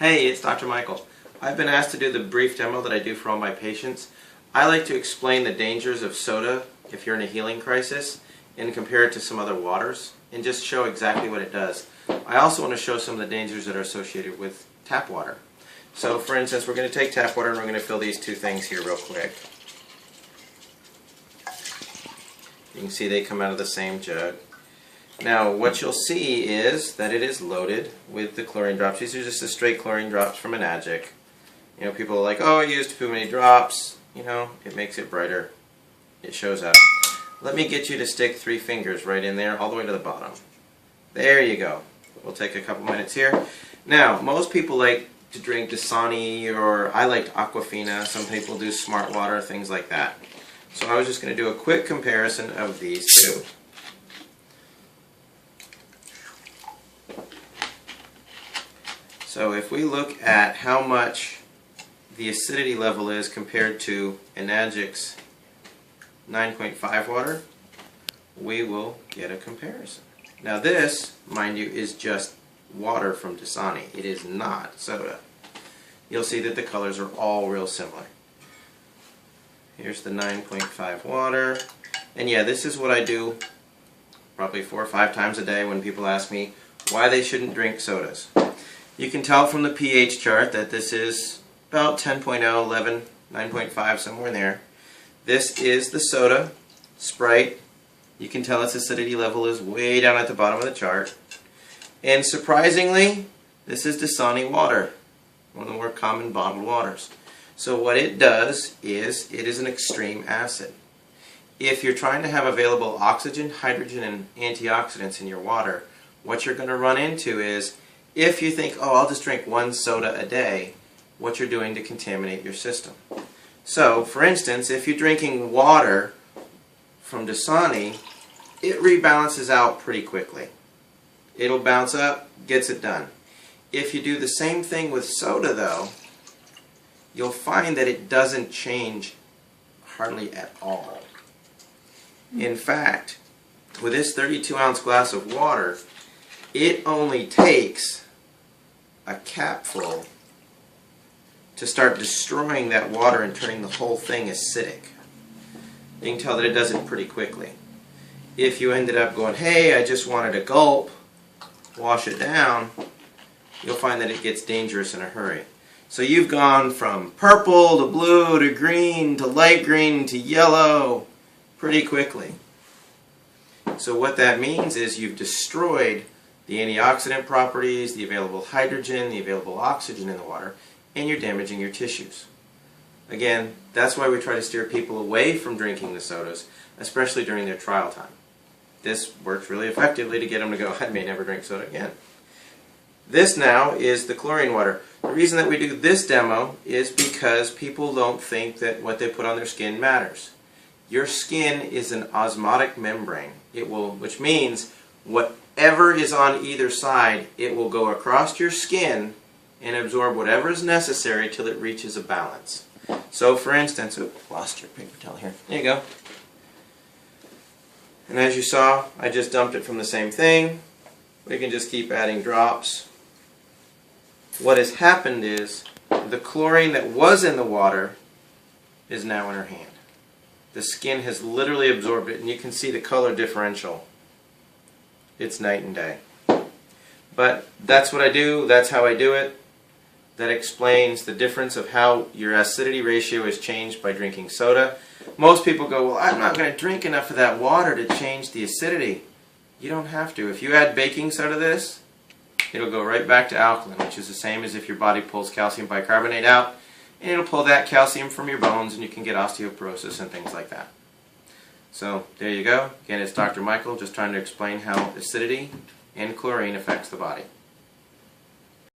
Hey, it's Dr. Michael. I've been asked to do the brief demo that I do for all my patients. I like to explain the dangers of soda if you're in a healing crisis and compare it to some other waters and just show exactly what it does. I also want to show some of the dangers that are associated with tap water. So for instance, we're going to take tap water and we're going to fill these two things here real quick. You can see they come out of the same jug. Now what you'll see is that it is loaded with the chlorine drops. These are just the straight chlorine drops from Enagic. You know, people are like, oh, I used too many drops. You know, it makes it brighter. It shows up. Let me get you to stick 3 fingers right in there all the way to the bottom. There you go. We'll take a couple minutes here. Now, most people like to drink Dasani, or I liked Aquafina. Some people do Smart Water, things like that. So I was just going to do a quick comparison of these two. So if we look at how much the acidity level is compared to Enagic's 9.5 water, we will get a comparison. Now this, mind you, is just water from Dasani. It is not soda. You'll see that the colors are all real similar. Here's the 9.5 water. And yeah, this is what I do probably 4 or 5 times a day when people ask me why they shouldn't drink sodas. You can tell from the pH chart that this is about 10.0, 11, 9.5, somewhere in there. This is the soda, Sprite. You can tell its acidity level is way down at the bottom of the chart. And surprisingly, this is Dasani water, one of the more common bottled waters. So what it does is it is an extreme acid. If you're trying to have available oxygen, hydrogen, and antioxidants in your water, what you're going to run into is, if you think, oh, I'll just drink 1 soda a day, what you're doing to contaminate your system. So, for instance, if you're drinking water from Dasani, it rebalances out pretty quickly. It'll bounce up, gets it done. If you do the same thing with soda, though, you'll find that it doesn't change hardly at all. In fact, with this 32-ounce glass of water, it only takes a capful to start destroying that water and turning the whole thing acidic. You can tell that it does it pretty quickly. If you ended up going, hey, I just wanted a gulp, wash it down, you'll find that it gets dangerous in a hurry. So you've gone from purple to blue to green to light green to yellow pretty quickly. So what that means is you've destroyed the antioxidant properties, the available hydrogen, the available oxygen in the water, and you're damaging your tissues. Again, that's why we try to steer people away from drinking the sodas, especially during their trial time. This works really effectively to get them to go, I may never drink soda again. This now is the chlorine water. The reason that we do this demo is because people don't think that what they put on their skin matters. Your skin is an osmotic membrane. It will, which means whatever is on either side, it will go across your skin and absorb whatever is necessary till it reaches a balance. So for instance, lost your paper towel here. There you go. And as you saw, I just dumped it from the same thing. We can just keep adding drops. What has happened is the chlorine that was in the water is now in her hand. The skin has literally absorbed it, and you can see the color differential. It's night and day. But that's what I do, that's how I do it. That explains the difference of how your acidity ratio is changed by drinking soda. Most people go, well, I'm not going to drink enough of that water to change the acidity. You don't have to. If you add baking soda to this, it'll go right back to alkaline, which is the same as if your body pulls calcium bicarbonate out, and it'll pull that calcium from your bones, and you can get osteoporosis and things like that. So there you go. Again, it's Dr. Michael just trying to explain how acidity and chlorine affects the body.